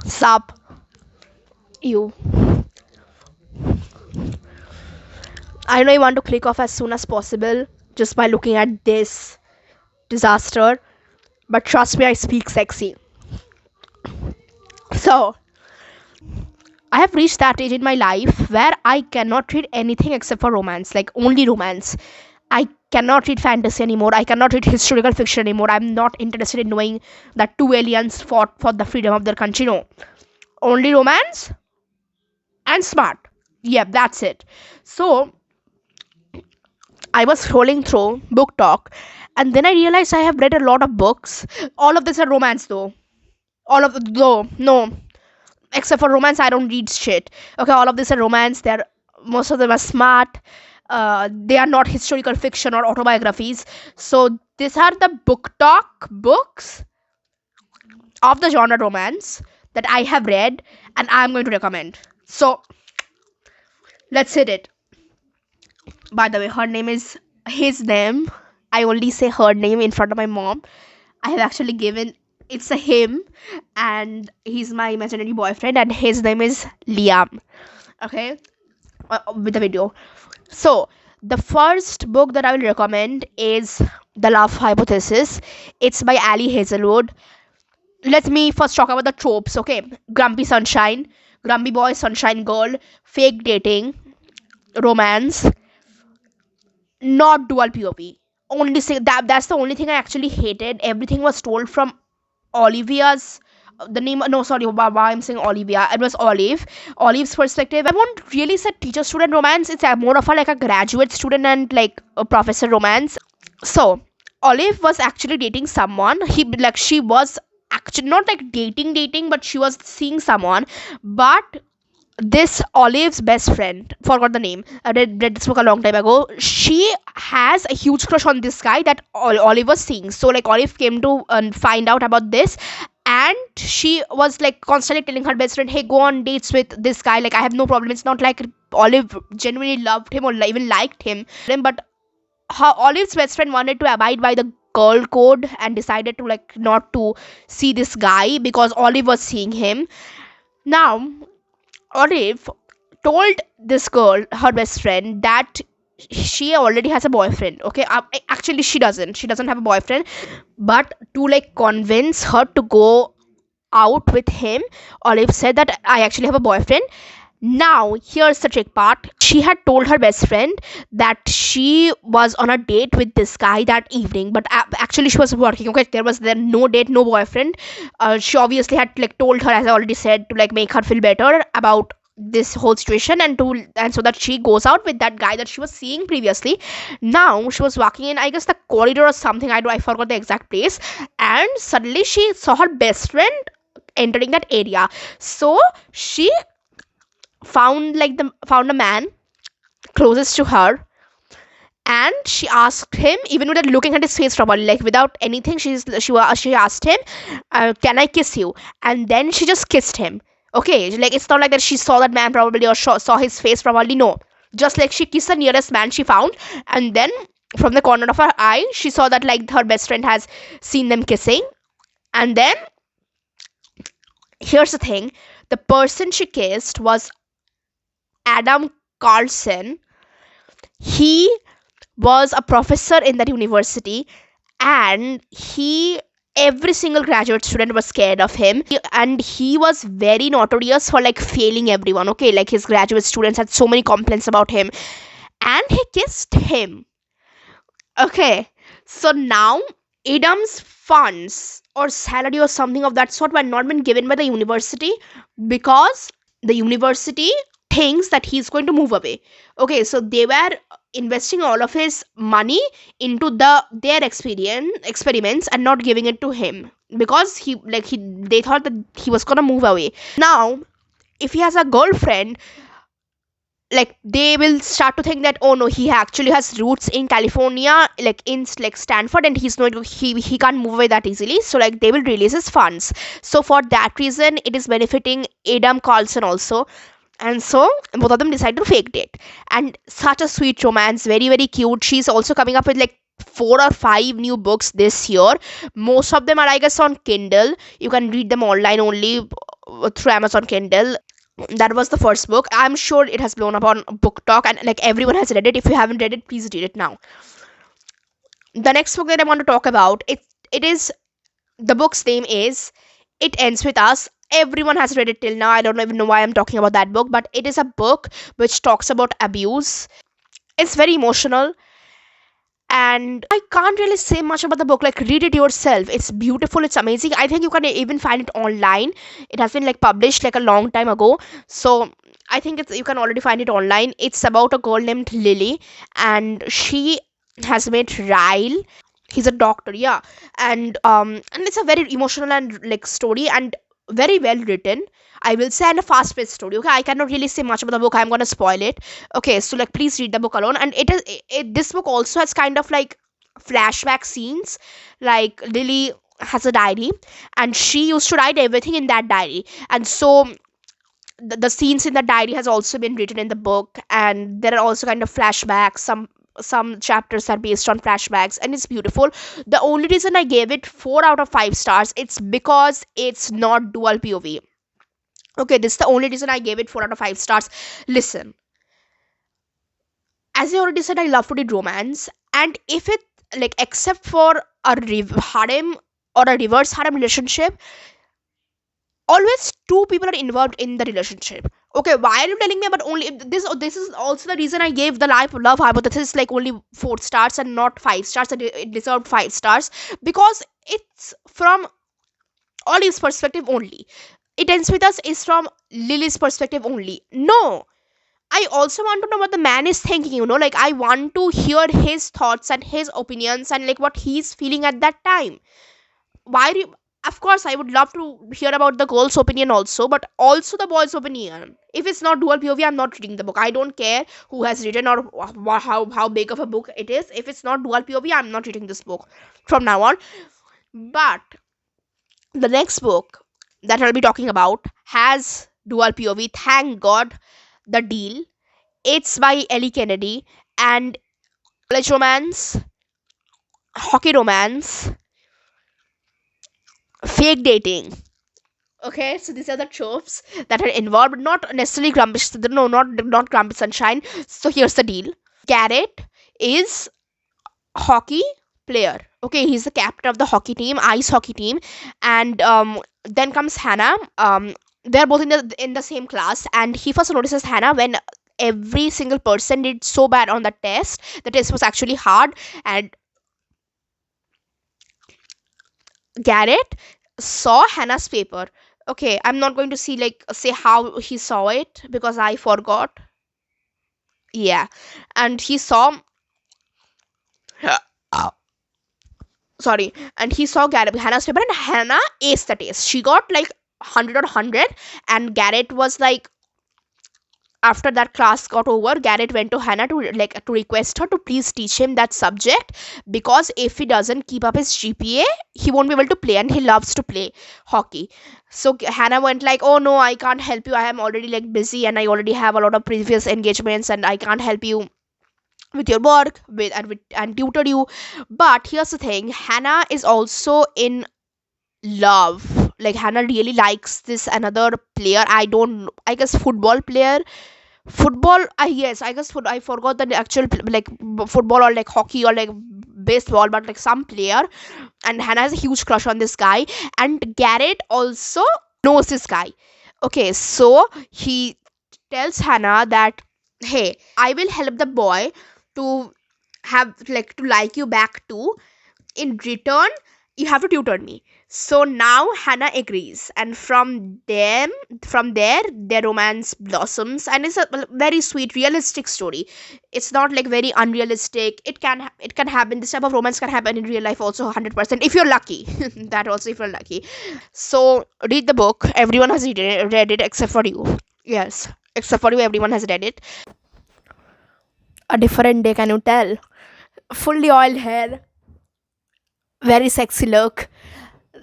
Sup, you. I know you want to click off as soon as possible just by looking at this disaster, but trust me, I speak sexy. So, I have reached that age in my life where I cannot read anything except for romance, like only romance. I cannot read fantasy anymore. I cannot read historical fiction anymore. I'm not interested in knowing that two aliens fought for the freedom of their country. No. Only romance and smart. Yep, that's it. So, I was scrolling through booktok and then I realized I have read a lot of books. All of this are romance though. All of though no, except for romance I don't read shit. Okay, all of this are romance. They're most of them are smart. They are not historical fiction or autobiographies. So these are the booktok books of the genre romance that I have read and I'm going to recommend. So let's hit it. By the way, her name is his name. I only say her name in front of my mom. I have actually given it's a him, and he's my imaginary boyfriend, and his name is Liam. Okay, with the video. So the first book that I will recommend is The Love Hypothesis. It's by Ali Hazelwood. Let me first talk about the tropes. Okay, grumpy sunshine, grumpy boy, sunshine girl, fake dating, romance, not dual POV. Only say that's the only thing I actually hated. Everything was told from Olivia's the name no sorry why I'm saying Olivia. It was Olive's perspective. I won't really say teacher student romance. It's more of a like a graduate student and like a professor romance. So Olive was actually dating someone. She was actually not like dating, but she was seeing someone. But this Olive's best friend, forgot the name, I read this book a long time ago. She has a huge crush on this guy that Olive was seeing. So like Olive came to find out about this, and she was like constantly telling her best friend, hey, go on dates with this guy, like I have no problem. It's not like Olive genuinely loved him or even liked him, but her Olive's best friend wanted to abide by the girl code and decided to like not to see this guy because Olive was seeing him. Now Olive told this girl, her best friend, that she already has a boyfriend. Okay, actually she doesn't. She doesn't have a boyfriend, but to like convince her to go out with him, Olive said that I actually have a boyfriend. Now here's the trick part. She had told her best friend that she was on a date with this guy that evening, but actually she was working. Okay, there was then no date, no boyfriend. She obviously had like told her, as I already said, to like make her feel better about this whole situation and so that she goes out with that guy that she was seeing previously. Now she was walking in, I guess, the corridor or something. I forgot the exact place, and suddenly she saw her best friend entering that area. So she found a man closest to her, and she asked him, even without looking at his face properly, like without anything, she asked him, can I kiss you? And then she just kissed him. Okay, like it's not like that she saw that man probably or saw his face probably. No, just like she kissed the nearest man she found, and then from the corner of her eye she saw that like her best friend has seen them kissing. And then here's the thing, the person she kissed was Adam Carlson. He was a professor in that university, and every single graduate student was scared of him, and he was very notorious for like failing everyone. Okay, like his graduate students had so many complaints about him, and he kissed him. Okay, so now Adam's funds or salary or something of that sort were not been given by the university because the university thinks that he's going to move away. Okay, so they were investing all of his money into their experiments and not giving it to him because they thought that he was gonna move away. Now if he has a girlfriend, like they will start to think that, oh no, he actually has roots in California, like in like Stanford, and he's not he can't move away that easily. So like they will release his funds. So for that reason it is benefiting Adam Carlson also. And so both of them decide to fake date, and such a sweet romance, very very cute. She's also coming up with like 4 or 5 new books this year. Most of them are, I guess, on Kindle. You can read them online only. through Amazon Kindle. That was the first book. I'm sure it has blown up on booktok, and like everyone has read it. If you haven't read it, please read it now. The next book that I want to talk about, it is, the book's name is It Ends With Us. Everyone has read it till now. I don't even know why I'm talking about that book, but it is a book which talks about abuse. It's very emotional, and I can't really say much about the book. Like, read it yourself. It's beautiful, it's amazing. I think you can even find it online. It has been like published like a long time ago, so I think you can already find it online. It's about a girl named Lily, and she has met Ryle. He's a doctor, yeah. And it's a very emotional and like story, and very well written, I will say, and a fast paced story. Okay, I cannot really say much about the book, I'm gonna spoil it. Okay, so like please read the book alone. And this book also has kind of like flashback scenes. Like, Lily has a diary, and she used to write everything in that diary, and so the scenes in the diary has also been written in the book, and there are also kind of flashbacks. Some chapters are based on flashbacks, and it's beautiful. The only reason I gave it 4 out of 5 stars, it's because it's not dual POV. Okay, this is the only reason I gave it 4 out of 5 stars. Listen, as I already said, I love to read romance, and if it, like, except for a harem or a reverse harem relationship, always two people are involved in the relationship. Okay, why are you telling me about only this? This is also the reason I gave the life love hypothesis like only 4 stars and not 5 stars, and it deserved 5 stars, because it's from Olive's perspective only. It Ends With Us is from Lily's perspective only. No, I also want to know what the man is thinking, like I want to hear his thoughts and his opinions and like what he's feeling at that time. Why do you, of course I would love to hear about the girl's opinion also, but also the boy's opinion. If it's not dual POV, I'm not reading the book. I don't care who has written or how big of a book it is. If it's not dual POV, I'm not reading this book from now on. But the next book that I'll be talking about has dual POV. Thank God. The Deal. It's by Ellie Kennedy, and college romance, hockey romance, fake dating. Okay, so these are the tropes that are involved, not necessarily grumpy. No, not grumpy sunshine. So here's the deal. Garrett is hockey player. Okay, he's the captain of the hockey team, ice hockey team, and then comes Hannah. They're both in the same class, and he first notices Hannah when every single person did so bad on the test. The test was actually hard, and Garrett saw Hannah's paper. Okay, I'm not going to say how he saw it because I forgot. Yeah, and he saw sorry, and he saw Hannah's paper, and Hannah aced the test. She got like 100 or 100, and Garrett was like, after that class got over, Garrett went to Hannah to request her to please teach him that subject, because if he doesn't keep up his GPA, he won't be able to play, and he loves to play hockey. So Hannah went like, "Oh no, I can't help you. I am already like busy, and I already have a lot of previous engagements, and I can't help you with your work and tutor you." But here's the thing: Hannah is also in love. Like, Hannah really likes this another player. I guess football player, football, yes, I guess I forgot the actual football or like hockey or like baseball, but like some player. And Hannah has a huge crush on this guy, and Garrett also knows this guy. Okay, so he tells Hannah that, hey, I will help the boy to have like to like you back too. In return, you have to tutor me. So now Hannah agrees, and from there their romance blossoms, and it's a very sweet realistic story. It's not like very unrealistic. It can happen. This type of romance can happen in real life also, 100% if you're lucky. That also, if you're lucky. So read the book. Everyone has read it except for you. Yes, except for you, everyone has read it. A different day, can you tell? Fully oiled hair, very sexy look.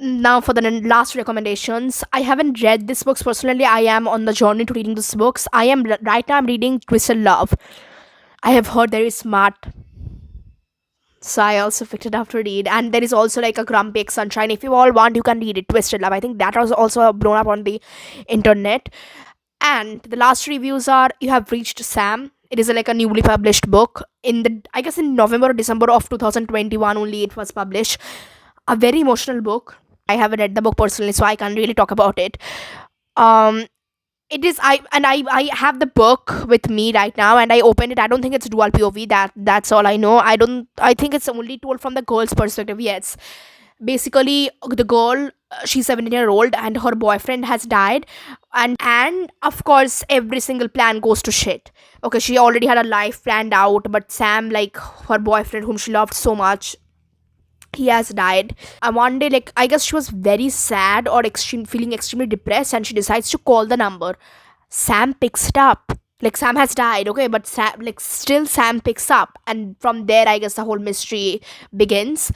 Now for the last recommendations. I haven't read these books personally. I am on the journey to reading these books. Right now I'm reading Crystal Love. I have heard very smart. So I also picked it up to read. And there is also like a Grumpy X Sunshine. If you all want, you can read it. Twisted Love. I think that was also blown up on the internet. And the last reviews are You Have Reached Sam. It is like a newly published book. In the I guess in November or December of 2021 only it was published. A very emotional book. I haven't read the book personally, so I can't really talk about it. Um it is I have the book with me right now and I opened it. I don't think it's dual POV. That's all I know. I think it's only told from the girl's perspective. Yes, basically the girl, she's 17-year-old and her boyfriend has died, and of course every single plan goes to shit. Okay, she already had a life planned out, but Sam, like her boyfriend whom she loved so much, he has died. And one day, like I guess she was very sad or feeling extremely depressed, and she decides to call the number. Sam picks it up. Like Sam has died, okay, but still Sam picks up, and from there, I guess the whole mystery begins.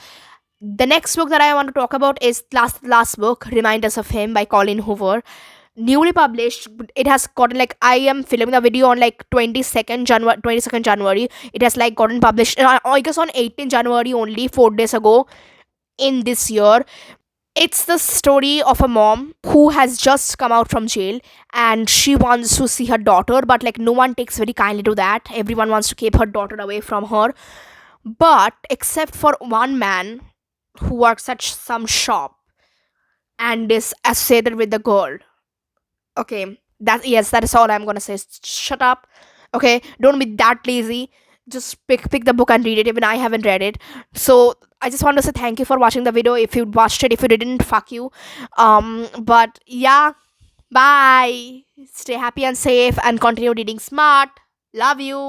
The next book that I want to talk about is last book, Reminders of Him by Colin Hoover. Newly published. It has gotten, like, I am filming the video on like 22nd January. It has like gotten published, I guess on 18th January only, 4 days ago in this year. It's the story of a mom who has just come out from jail and she wants to see her daughter, but like no one takes very kindly to that. Everyone wants to keep her daughter away from her, but except for one man who works at some shop and is associated with the girl. Okay, that is all I'm gonna say. Shut up. Okay, don't be that lazy. Just pick the book and read it. Even I haven't read it. So I just want to say thank you for watching the video. If you watched it, if you didn't, fuck you. But yeah, bye. Stay happy and safe and continue reading smart. Love you.